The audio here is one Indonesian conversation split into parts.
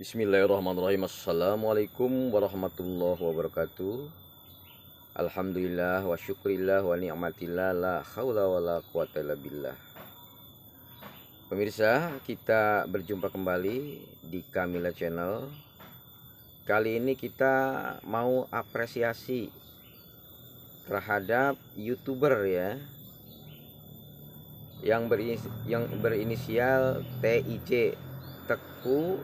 Bismillahirrahmanirrahim. Assalamualaikum warahmatullahi wabarakatuh. Alhamdulillah wa syukrillah wa ni'matillah la haula wa la quwata illa billah. Pemirsa, kita berjumpa kembali di Kamila Channel. Kali ini kita mau apresiasi terhadap YouTuber ya yang berinisial TIJ, Teku,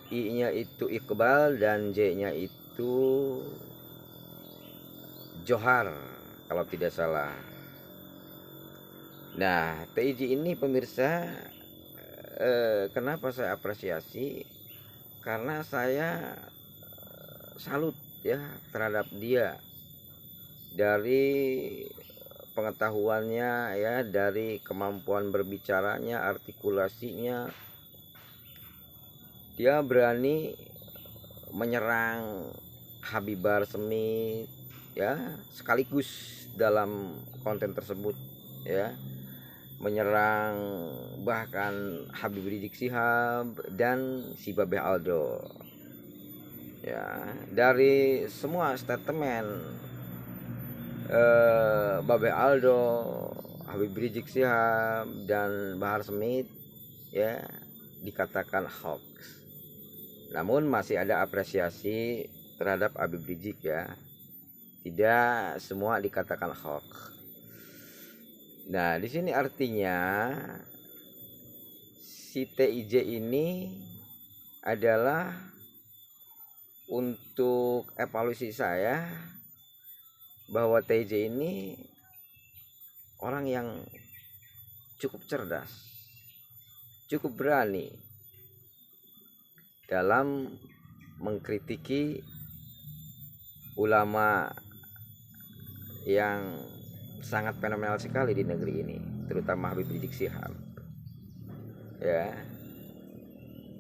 I-nya itu Iqbal dan J-nya itu Johar kalau tidak salah. Nah, TIJ ini pemirsa, kenapa saya apresiasi? Karena saya salut ya terhadap dia, dari pengetahuannya ya, dari kemampuan berbicaranya, artikulasinya. Dia berani menyerang Habib Bahar Smith ya, sekaligus dalam konten tersebut ya, menyerang bahkan Habib Rizik Syihab dan si Babeh Aldo ya. Dari semua statement Babeh Aldo, Habib Rizik Syihab dan Bahar Smith ya, dikatakan hoax. Namun masih ada apresiasi terhadap Habib Rizik ya. Tidak semua dikatakan hoax. Nah, di sini artinya si TIJ ini adalah untuk evaluasi saya bahwa TIJ ini orang yang cukup cerdas, cukup berani dalam mengkritiki ulama yang sangat fenomenal sekali di negeri ini, terutama Habib Rizik Syihab ya.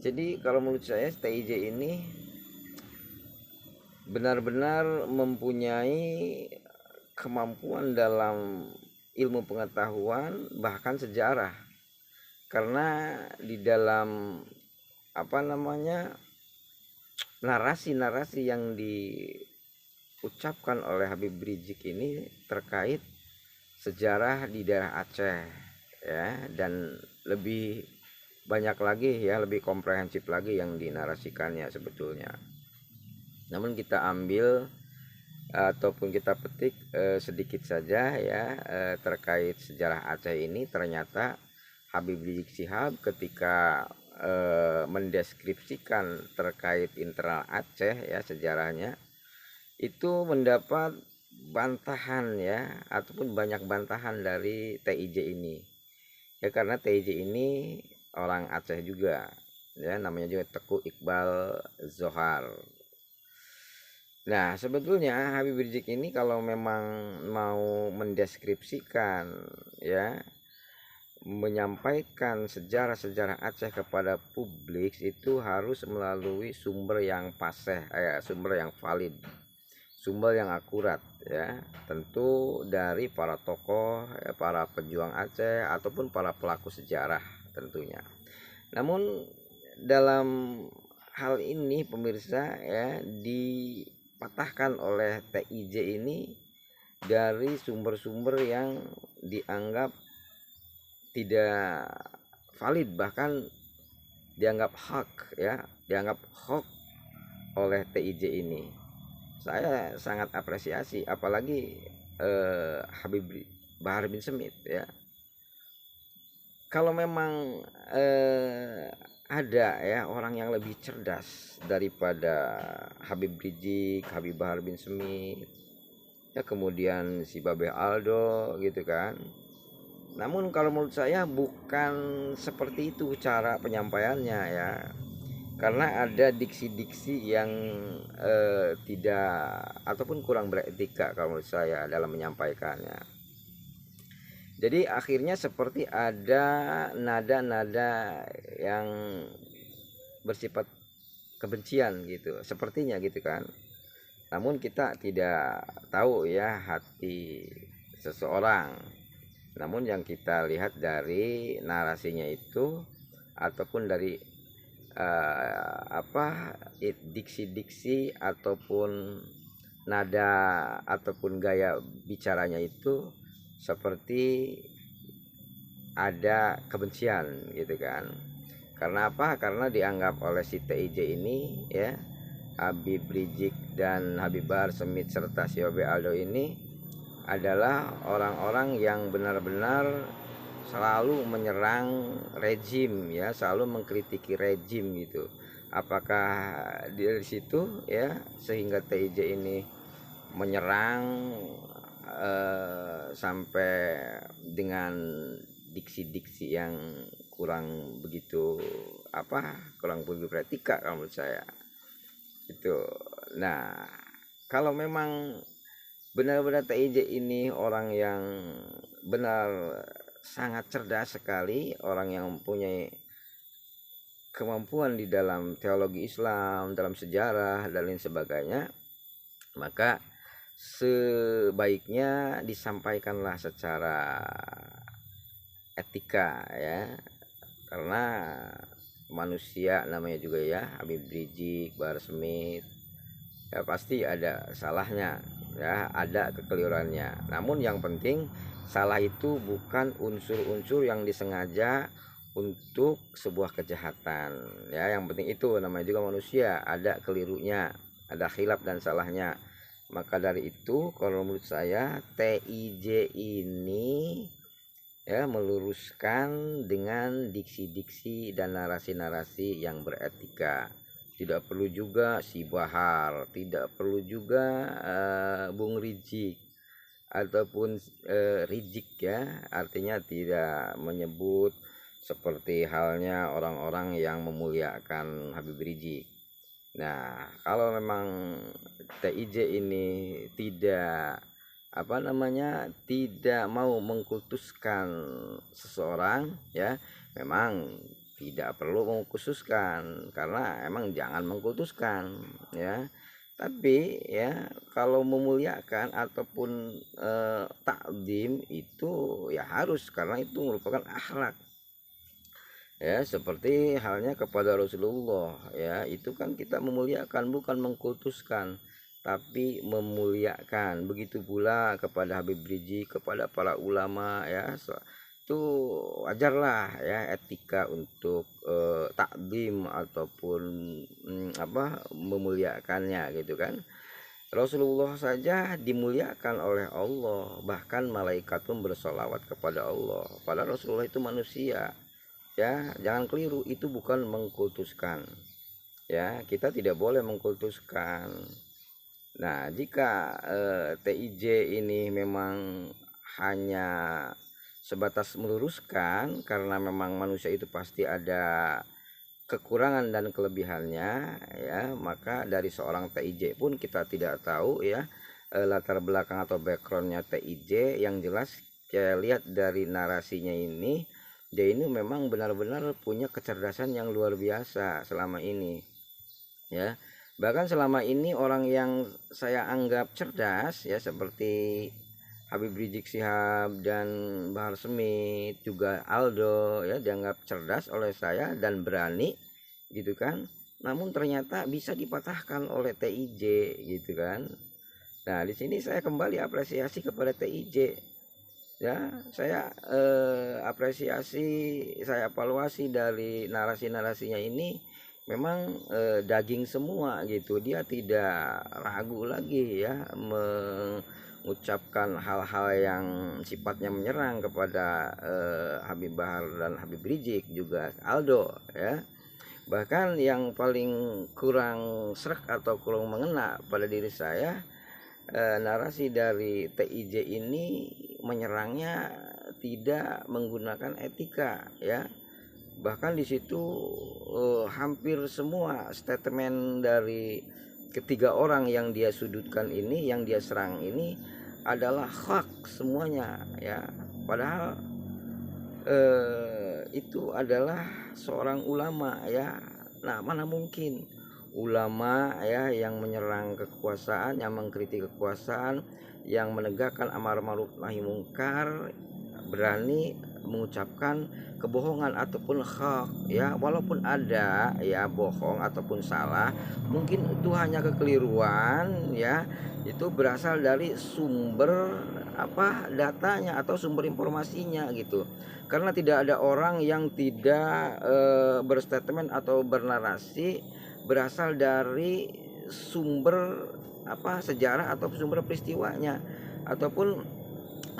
Jadi kalau menurut saya TIJ ini benar-benar mempunyai kemampuan dalam ilmu pengetahuan bahkan sejarah, karena di dalam narasi-narasi yang diucapkan oleh Habib Rizik ini terkait sejarah di daerah Aceh ya, dan lebih banyak lagi ya, lebih komprehensif lagi yang dinarasikannya sebetulnya. Namun kita ambil ataupun kita petik sedikit saja ya, terkait sejarah Aceh ini. Ternyata Habib Rizik Syihab ketika mendeskripsikan terkait internal Aceh ya, sejarahnya itu mendapat bantahan ya, ataupun banyak bantahan dari TIJ ini ya, karena TIJ ini orang Aceh juga ya, namanya juga Teku Iqbal Zohar. Nah, sebetulnya Habib Rizik ini kalau memang mau mendeskripsikan ya, menyampaikan sejarah-sejarah Aceh kepada publik, itu harus melalui sumber yang fasih ya, sumber yang valid, sumber yang akurat ya, tentu dari para tokoh ya, para pejuang Aceh ataupun para pelaku sejarah tentunya. Namun dalam hal ini pemirsa ya, dipatahkan oleh TIJ ini dari sumber-sumber yang dianggap tidak valid, bahkan dianggap hak ya, dianggap hoax oleh TIJ ini. Saya sangat apresiasi, apalagi Habib Bahar bin Smith ya. Kalau memang ada ya orang yang lebih cerdas daripada Habib Rizik, Habib Bahar bin Smith ya, kemudian si Babeh Aldo gitu kan. Namun kalau menurut saya bukan seperti itu cara penyampaiannya ya, karena ada diksi-diksi yang tidak ataupun kurang beretika kalau menurut saya dalam menyampaikannya. Jadi akhirnya seperti ada nada-nada yang bersifat kebencian gitu, sepertinya gitu kan. Namun kita tidak tahu ya hati seseorang. Namun yang kita lihat dari narasinya itu ataupun dari diksi-diksi ataupun nada ataupun gaya bicaranya itu seperti ada kebencian gitu kan. Karena apa? Karena dianggap oleh si TIJ ini ya, Habib Rizik dan Habib Bahar Smith serta si Yobe Aldo ini adalah orang-orang yang benar-benar selalu menyerang rejim ya, selalu mengkritiki rejim gitu. Apakah dari situ ya sehingga TIJ ini menyerang sampai dengan diksi-diksi yang kurang begitu kurang begitu beretika kalau menurut saya itu. Nah, kalau memang benar-benar TIJ ini orang yang benar sangat cerdas sekali, orang yang mempunyai kemampuan di dalam teologi Islam, dalam sejarah dan lain sebagainya, maka sebaiknya disampaikanlah secara etika ya, karena manusia namanya juga ya, Habib Rizik, Bahar Smith ya, pasti ada salahnya ya, ada kekeliruannya. Namun yang penting salah itu bukan unsur-unsur yang disengaja untuk sebuah kejahatan ya. Yang penting itu namanya juga manusia, ada kelirunya, ada khilaf dan salahnya. Maka dari itu kalau menurut saya TIJ ini ya meluruskan dengan diksi-diksi dan narasi-narasi yang beretika. Tidak perlu juga si Bahar, tidak perlu juga Bung Rizik ataupun Rizik ya, artinya tidak menyebut seperti halnya orang-orang yang memuliakan Habib Rizik. Nah, kalau memang TIJ ini tidak tidak mau mengkultuskan seseorang ya, memang tidak perlu mengkhususkan, karena emang jangan mengkultuskan ya. Tapi ya kalau memuliakan ataupun takdim itu ya harus, karena itu merupakan akhlak ya, seperti halnya kepada Rasulullah ya, itu kan kita memuliakan bukan mengkultuskan tapi memuliakan. Begitu pula kepada Habib Rizik, kepada para ulama ya, itu wajarlah ya etika untuk takdim ataupun memuliakannya gitu kan. Rasulullah saja dimuliakan oleh Allah, bahkan malaikat pun bersolawat kepada Allah. Padahal Rasulullah itu manusia ya, jangan keliru, itu bukan mengkultuskan ya, kita tidak boleh mengkultuskan. Nah, jika TIJ ini memang hanya sebatas meluruskan, karena memang manusia itu pasti ada kekurangan dan kelebihannya ya, maka dari seorang TIJ pun kita tidak tahu ya latar belakang atau backgroundnya TIJ. Yang jelas kita lihat dari narasinya ini, dia ini memang benar-benar punya kecerdasan yang luar biasa selama ini ya. Bahkan selama ini orang yang saya anggap cerdas ya, seperti Habib Rizik Syihab dan Bahar Smith, juga Aldo ya, dianggap cerdas oleh saya dan berani gitu kan. Namun ternyata bisa dipatahkan oleh TIJ gitu kan. Nah, di sini saya kembali apresiasi kepada TIJ ya. Saya apresiasi, saya evaluasi dari narasi-narasinya ini, memang daging semua gitu. Dia tidak ragu lagi ya mengucapkan hal-hal yang sifatnya menyerang kepada Habib Bahar dan Habib Rizik, juga Aldo ya. Bahkan yang paling kurang serak atau kurang mengena pada diri saya, narasi dari TIJ ini menyerangnya tidak menggunakan etika ya. Bahkan di situ hampir semua statement dari ketiga orang yang dia sudutkan ini, yang dia serang ini adalah hak semuanya ya. Padahal itu adalah seorang ulama ya. Nah, mana mungkin ulama ya yang menyerang kekuasaan, yang mengkritik kekuasaan, yang menegakkan amar ma'ruf nahi mungkar, berani mengucapkan kebohongan ataupun hak ya, walaupun ada ya bohong ataupun salah, mungkin itu hanya kekeliruan ya, itu berasal dari sumber datanya atau sumber informasinya gitu. Karena tidak ada orang yang tidak berstatement atau bernarasi berasal dari sumber sejarah atau sumber peristiwanya ataupun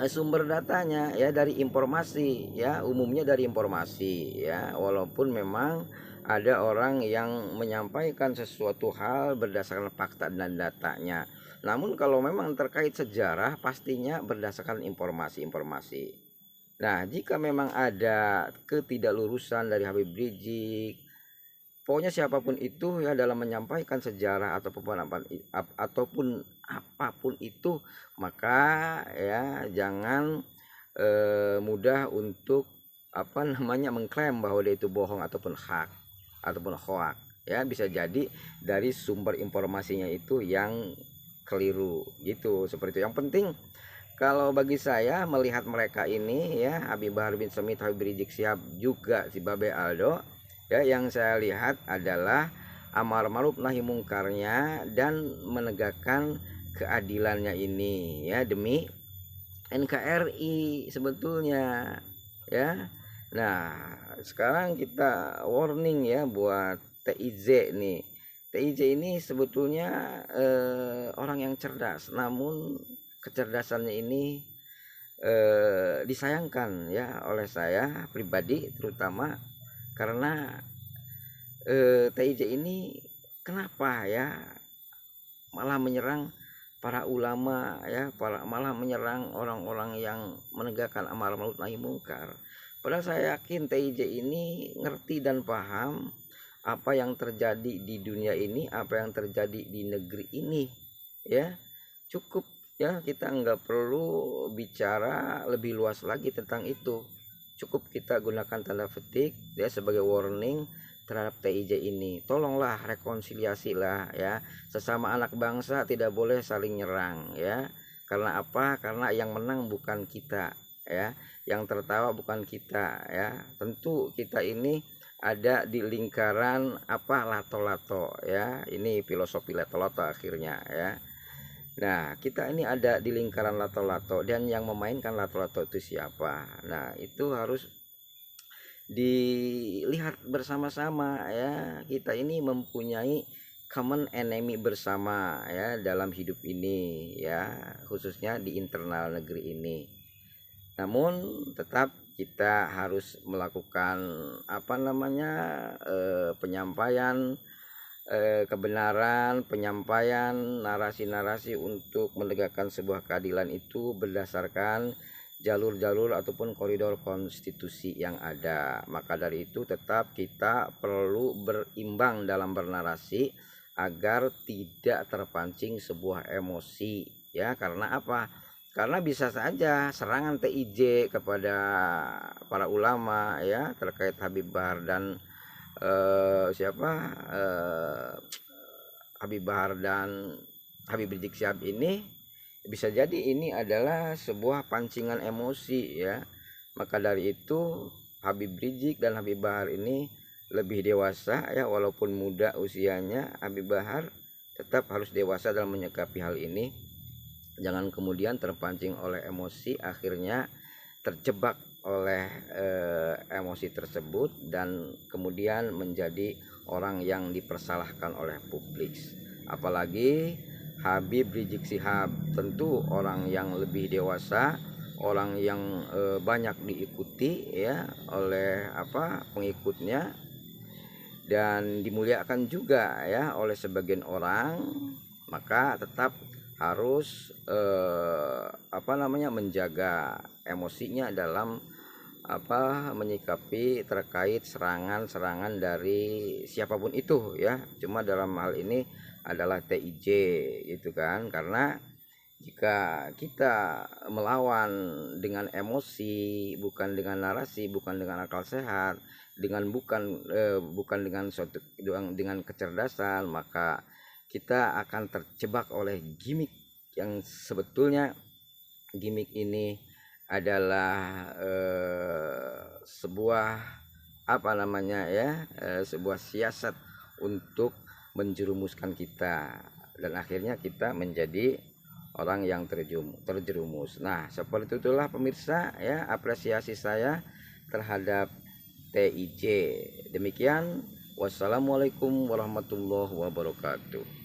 sumber datanya ya, dari informasi ya, umumnya dari informasi ya, walaupun memang ada orang yang menyampaikan sesuatu hal berdasarkan fakta dan datanya, namun kalau memang terkait sejarah pastinya berdasarkan informasi-informasi. Nah, jika memang ada ketidaklurusan dari Habib Rizik, pokoknya siapapun itu ya, dalam menyampaikan sejarah ataupun apapun itu, maka ya jangan mudah untuk mengklaim bahwa dia itu bohong ataupun hak ataupun hoak ya. Bisa jadi dari sumber informasinya itu yang keliru gitu, seperti itu. Yang penting kalau bagi saya melihat mereka ini ya, Habib Bahar bin Smith, Habib Rizik Syihab, juga si Babe Aldo ya, yang saya lihat adalah amar ma'ruf nahi mungkarnya dan menegakkan keadilannya ini ya, demi NKRI sebetulnya ya. Nah, sekarang kita warning ya buat TIJ nih. TIJ ini sebetulnya orang yang cerdas, namun kecerdasannya ini disayangkan ya oleh saya pribadi, terutama karena TIJ ini kenapa ya malah menyerang para ulama ya, malah menyerang orang-orang yang menegakkan amar ma'ruf nahi mungkar. Padahal saya yakin TIJ ini ngerti dan paham apa yang terjadi di dunia ini, apa yang terjadi di negeri ini ya. Cukup ya, kita nggak perlu bicara lebih luas lagi tentang itu. Cukup kita gunakan tanda petik ya sebagai warning terhadap TIJ ini. Tolonglah rekonsiliasi lah ya, sesama anak bangsa tidak boleh saling nyerang ya. Karena apa? Karena yang menang bukan kita ya, yang tertawa bukan kita ya. Tentu kita ini ada di lingkaran lato-lato ya. Ini filosofi lato-lato akhirnya ya. Nah, kita ini ada di lingkaran lato-lato, dan yang memainkan lato-lato itu siapa? Nah, itu harus dilihat bersama-sama ya. Kita ini mempunyai common enemy bersama ya dalam hidup ini ya, khususnya di internal negeri ini. Namun tetap kita harus melakukan penyampaian kebenaran, penyampaian narasi-narasi untuk menegakkan sebuah keadilan itu berdasarkan jalur-jalur ataupun koridor konstitusi yang ada. Maka dari itu tetap kita perlu berimbang dalam bernarasi agar tidak terpancing sebuah emosi ya. Karena apa? Karena bisa saja serangan TIJ kepada para ulama ya terkait Habib Bahar dan Habib Bahar dan Habib Rizik Syihab ini, bisa jadi ini adalah sebuah pancingan emosi ya. Maka dari itu Habib Rizik dan Habib Bahar ini lebih dewasa ya, walaupun muda usianya. Habib Bahar tetap harus dewasa dalam menyikapi hal ini. Jangan kemudian terpancing oleh emosi, akhirnya terjebak oleh emosi tersebut dan kemudian menjadi orang yang dipersalahkan oleh publik. Apalagi Habib Rizik Syihab, tentu orang yang lebih dewasa, orang yang banyak diikuti ya oleh pengikutnya, dan dimuliakan juga ya oleh sebagian orang. Maka tetap harus menjaga emosinya dalam menyikapi terkait serangan-serangan dari siapapun itu ya. Cuma dalam hal ini adalah TIJ gitu kan. Karena jika kita melawan dengan emosi, bukan dengan narasi, bukan dengan akal sehat, bukan dengan kecerdasan, maka kita akan terjebak oleh gimmick yang sebetulnya gimmick ini adalah sebuah apa namanya ya, sebuah siasat untuk menjerumuskan kita, dan akhirnya kita menjadi orang yang terjerumus. Nah, seperti itulah pemirsa ya apresiasi saya terhadap TIJ. Demikian, wassalamualaikum warahmatullahi wabarakatuh.